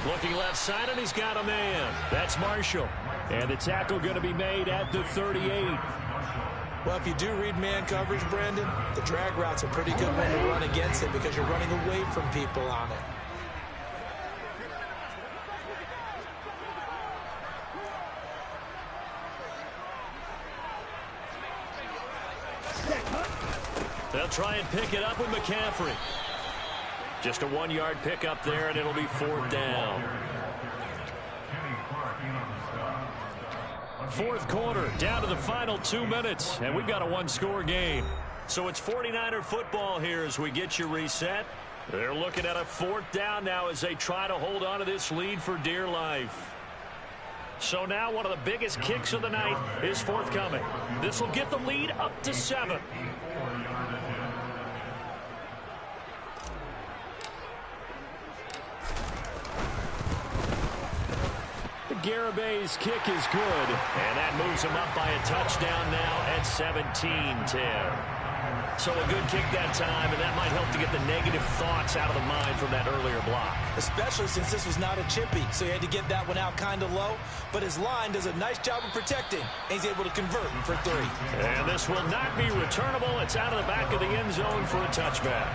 [SPEAKER 2] Looking left side, and he's got a man. That's Marshall. And the tackle going to be made at the 38.
[SPEAKER 3] Well, if you do read man coverage, Brandon, the drag route's a pretty good one to run against it, because you're running away from people on it.
[SPEAKER 2] They'll try and pick it up with McCaffrey. Just a 1-yard pickup there, and it'll be 4th down. 4th quarter, down to the final 2 minutes, and we've got a 1-score game. So it's 49er football here as we get you reset. They're looking at a 4th down now as they try to hold on to this lead for dear life. So now one of the biggest kicks of the night is forthcoming. This will get the lead up to 7. Garabay's kick is good, and that moves him up by a touchdown now at 17-10. So a good kick that time, and that might help to get the negative thoughts out of the mind from that earlier block.
[SPEAKER 3] Especially since this was not a chippy, so he had to get that one out kind of low. But his line does a nice job of protecting, and he's able to convert for 3.
[SPEAKER 2] And this will not be returnable. It's out of the back of the end zone for a touchback.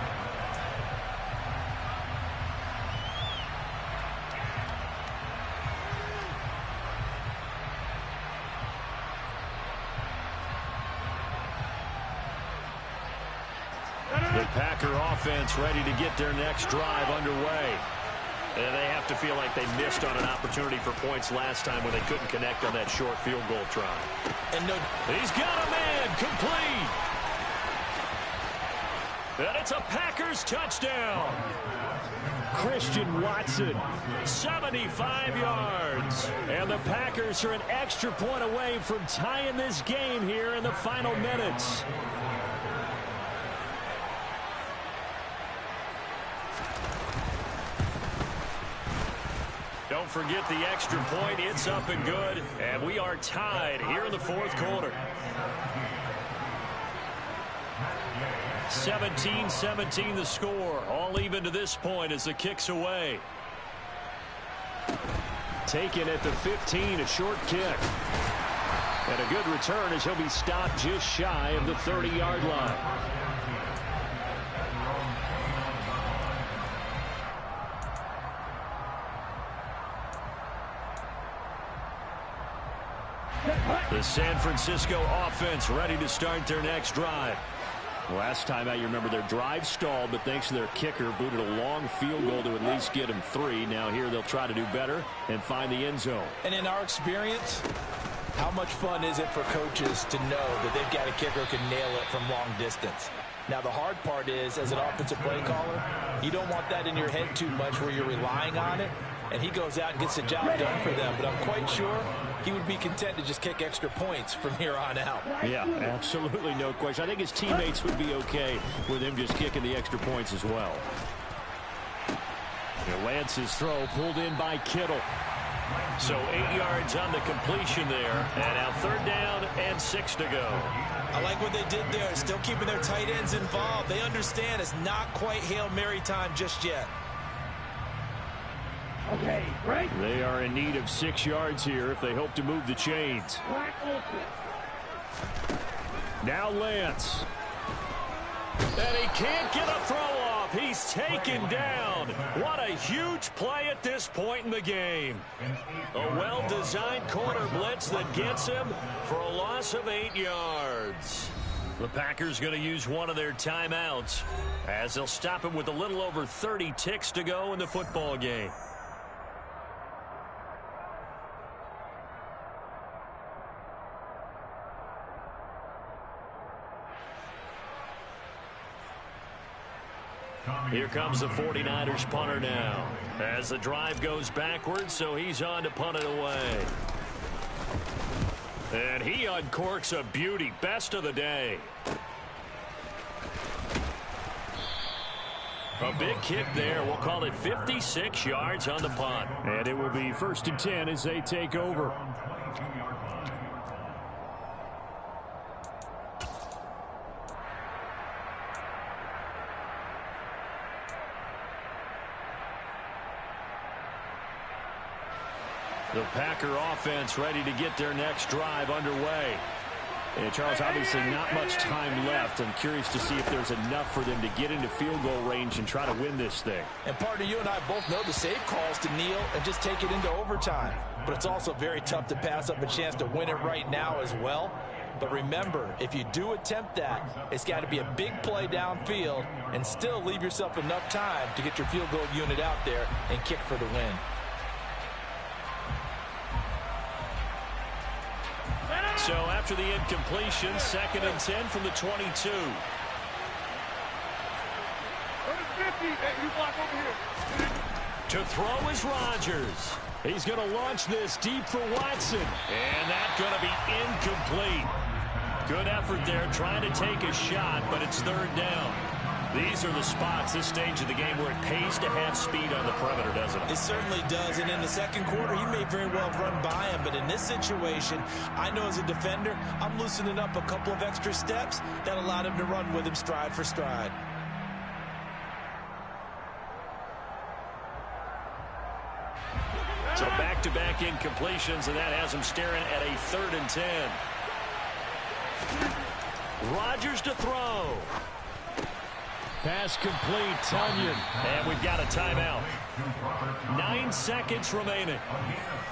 [SPEAKER 2] The Packer offense ready to get their next drive underway. And they have to feel like they missed on an opportunity for points last time when they couldn't connect on that short field goal try.
[SPEAKER 3] And
[SPEAKER 2] he's got a man, complete. And it's a Packers touchdown. Christian Watson, 75 yards. And the Packers are an extra point away from tying this game here in the final minutes. Don't forget the extra point. It's up and good. And we are tied here in the 4th quarter. 17-17 the score. All even to this point as the kick's away. Taken at the 15, a short kick. And a good return as he'll be stopped just shy of the 30-yard line. The San Francisco offense ready to start their next drive. Last time out, you remember their drive stalled, but thanks to their kicker, booted a long field goal to at least get them 3. Now here they'll try to do better and find the end zone.
[SPEAKER 3] And in our experience, How much fun is it for coaches to know that they've got a kicker who can nail it from long distance? Now, the hard part is, as an offensive play caller, you don't want that in your head too much where you're relying on it, and he goes out and gets the job done for them. But I'm quite sure he would be content to just kick extra points from here on out.
[SPEAKER 5] Yeah, absolutely no question. I think his teammates would be okay with him just kicking the extra points as well. Lance's throw pulled in by Kittle.
[SPEAKER 2] So 8 yards on the completion there. And now 3rd down and 6 to go.
[SPEAKER 3] I like what they did there. Still keeping their tight ends involved. They understand it's not quite Hail Mary time just yet.
[SPEAKER 4] Okay, break.
[SPEAKER 5] They are in need of 6 yards here if they hope to move the chains. Now Lance.
[SPEAKER 2] And he can't get a throw off. He's taken down. What a huge play at this point in the game. A well-designed corner blitz that gets him for a loss of 8 yards. The Packers going to use one of their timeouts as they'll stop him with a little over 30 ticks to go in the football game. Here comes the 49ers punter now as the drive goes backwards, so he's on to punt it away. And he uncorks a beauty. Best of the day. A big kick there. We'll call it 56 yards on the punt.
[SPEAKER 5] And it will be 1st and 10 as they take over.
[SPEAKER 2] The Packer offense ready to get their next drive underway.
[SPEAKER 5] And Charles, obviously not much time left. I'm curious to see if there's enough for them to get into field goal range and try to win this thing.
[SPEAKER 3] And partner, you and I both know the safe calls to kneel and just take it into overtime. But it's also very tough to pass up a chance to win it right now as well. But remember, if you do attempt that, it's got to be a big play downfield and still leave yourself enough time to get your field goal unit out there and kick for the win.
[SPEAKER 2] So after the incompletion, 2nd and 10 from the 22. To throw is Rodgers.
[SPEAKER 5] He's going to launch this deep for Watson.
[SPEAKER 2] And that's going to be incomplete. Good effort there trying to take a shot, but it's 3rd down. These are the spots, this stage of the game, where it pays to have speed on the perimeter, doesn't it?
[SPEAKER 3] It certainly does, and in the 2nd quarter, he may very well have run by him, but in this situation, I know as a defender, I'm loosening up a couple of extra steps that allowed him to run with him stride for stride.
[SPEAKER 2] So back-to-back incompletions, and that has him staring at a 3rd and 10. Rodgers to throw.
[SPEAKER 5] Pass complete, Tunyon.
[SPEAKER 2] And we've got a timeout. 9 seconds remaining.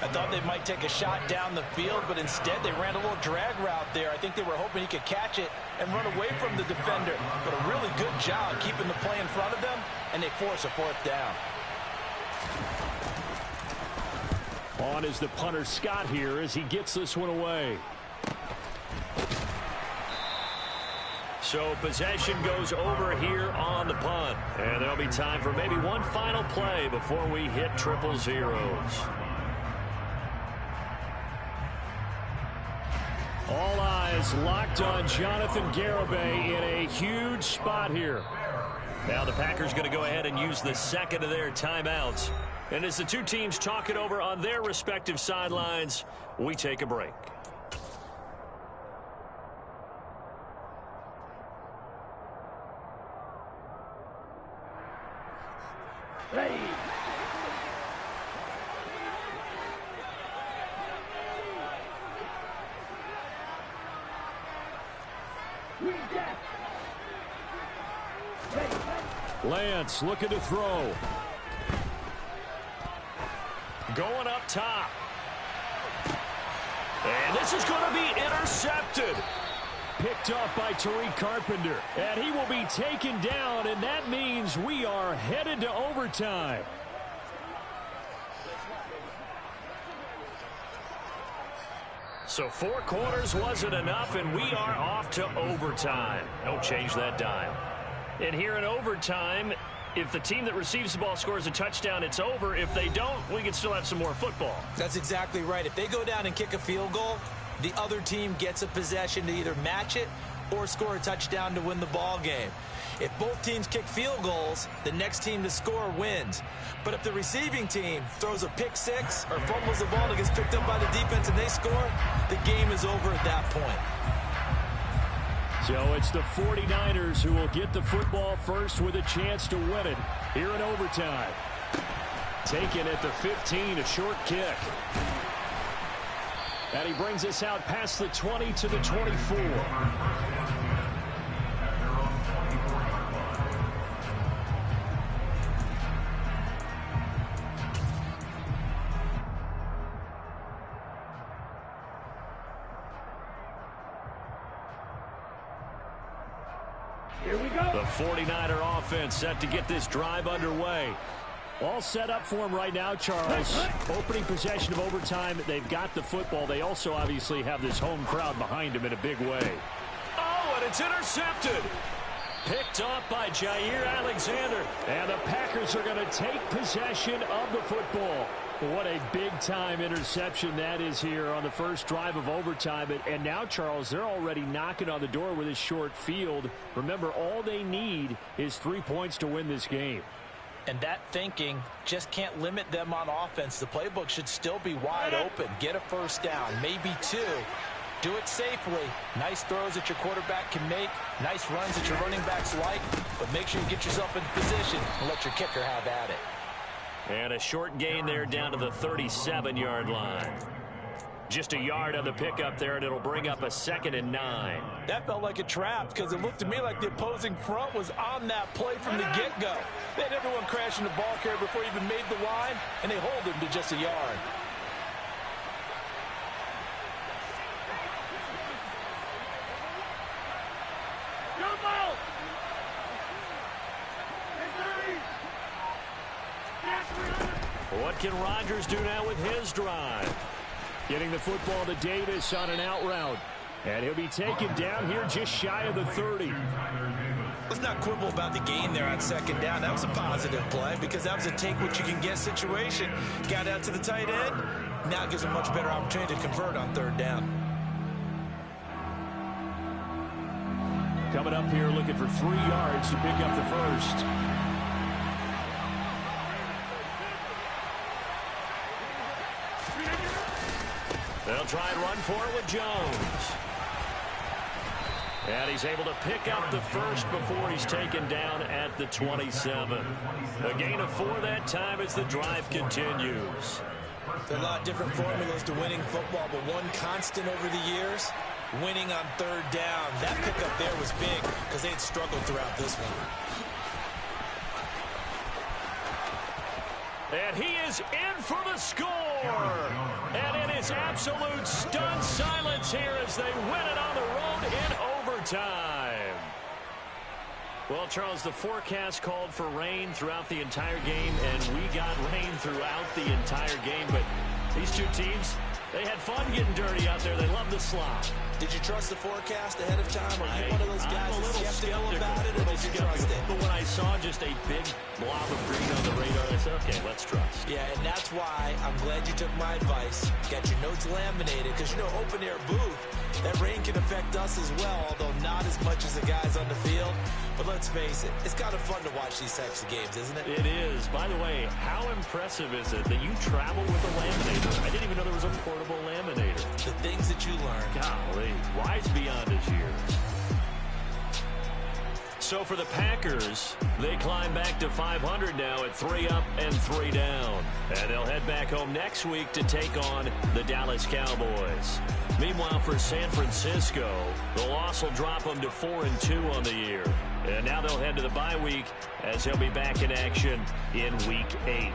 [SPEAKER 3] I thought they might take a shot down the field, but instead they ran a little drag route there. I think they were hoping he could catch it and run away from the defender. But a really good job keeping the play in front of them, and they force a 4th down.
[SPEAKER 5] On is the punter Scott here as he gets this one away.
[SPEAKER 2] So possession goes over here on the punt. And there'll be time for maybe one final play before we hit 000.
[SPEAKER 5] All eyes locked on Jonathan Garibay in a huge spot here.
[SPEAKER 2] Now the Packers going to go ahead and use the 2nd of their timeouts. And as the two teams talk it over on their respective sidelines, we take a break.
[SPEAKER 4] Ready.
[SPEAKER 5] Lance looking to throw.
[SPEAKER 2] Going up top. And this is going to be intercepted.
[SPEAKER 5] Picked off by Tariq Carpenter. And he will be taken down, and that means we are headed to overtime.
[SPEAKER 2] So 4 quarters wasn't enough, and we are off to overtime. Don't change that dial. And here in overtime, if the team that receives the ball scores a touchdown, it's over. If they don't, we can still have some more football.
[SPEAKER 3] That's exactly right. If they go down and kick a field goal, the other team gets a possession to either match it or score a touchdown to win the ball game. If both teams kick field goals, the next team to score wins. But if the receiving team throws a pick six or fumbles the ball that gets picked up by the defense and they score, the game is over at that point.
[SPEAKER 5] So it's the 49ers who will get the football first with a chance to win it here in overtime. Taken at the 15, a short kick. And he brings us out past the 20 to the 24.
[SPEAKER 4] Here we go.
[SPEAKER 2] The 49er offense set to get this drive underway.
[SPEAKER 5] All set up for him right now, Charles. Opening possession of overtime. They've got the football. They also obviously have this home crowd behind them in a big way.
[SPEAKER 2] Oh, and it's intercepted. Picked off by Jair Alexander.
[SPEAKER 5] And the Packers are going to take possession of the football. What a big-time interception that is here on the first drive of overtime. And now, Charles, they're already knocking on the door with this short field. Remember, all they need is 3 points to win this game.
[SPEAKER 3] And that thinking just can't limit them on offense. The playbook should still be wide open. Get a first down, maybe 2. Do it safely. Nice throws that your quarterback can make. Nice runs that your running backs like. But make sure you get yourself in position and let your kicker have at it.
[SPEAKER 2] And a short gain there down to the 37-yard line. Just a yard on the pickup there, and it'll bring up a 2nd and 9.
[SPEAKER 3] That felt like a trap because it looked to me like the opposing front was on that play from the get-go. They had everyone crashing the ball carrier before he even made the line, and they hold him to just a yard.
[SPEAKER 2] What can Rodgers do now with his drive?
[SPEAKER 5] Getting the football to Davis on an out route. And he'll be taken down here just shy of the 30.
[SPEAKER 3] Let's not quibble about the gain there on 2nd down. That was a positive play because that was a take-what-you-can-get situation. Got out to the tight end. Now gives a much better opportunity to convert on 3rd down.
[SPEAKER 5] Coming up here looking for 3 yards to pick up the first.
[SPEAKER 2] They'll try and run for it with Jones. And he's able to pick up the first before he's taken down at the 27. A gain of 4 that time as the drive continues.
[SPEAKER 3] There are a lot of different formulas to winning football, but one constant over the years, winning on 3rd down. That pickup there was big because they had struggled throughout this one.
[SPEAKER 2] And he is in for the score. And it is absolute stunned silence here as they win it on the road in overtime. Well, Charles, the forecast called for rain throughout the entire game, and we got rain throughout the entire game. But these two teams, they had fun getting dirty out there. They love the slop.
[SPEAKER 3] Did you trust the forecast ahead of time? Or are you one of those guys that's skeptical about it, or did you trust it?
[SPEAKER 2] But when I saw just a big blob of green on the radar, I said, okay, let's trust.
[SPEAKER 3] Yeah, and that's why I'm glad you took my advice. Got your notes laminated, because, you know, open-air booth, that rain can affect us as well, although not as much as the guys on the field. But let's face it, it's kind of fun to watch these types of games, isn't it?
[SPEAKER 2] It is. By the way, how impressive is it that you travel with a laminator? I didn't even know there was a portable laminator.
[SPEAKER 3] The things that you learn.
[SPEAKER 2] Golly, wise beyond his years. So for the Packers, they climb back to 500 now at 3 up and 3 down. And they'll head back home next week to take on the Dallas Cowboys. Meanwhile, for San Francisco, the loss will drop them to 4-2 on the year. And now they'll head to the bye week as they'll be back in action in Week 8.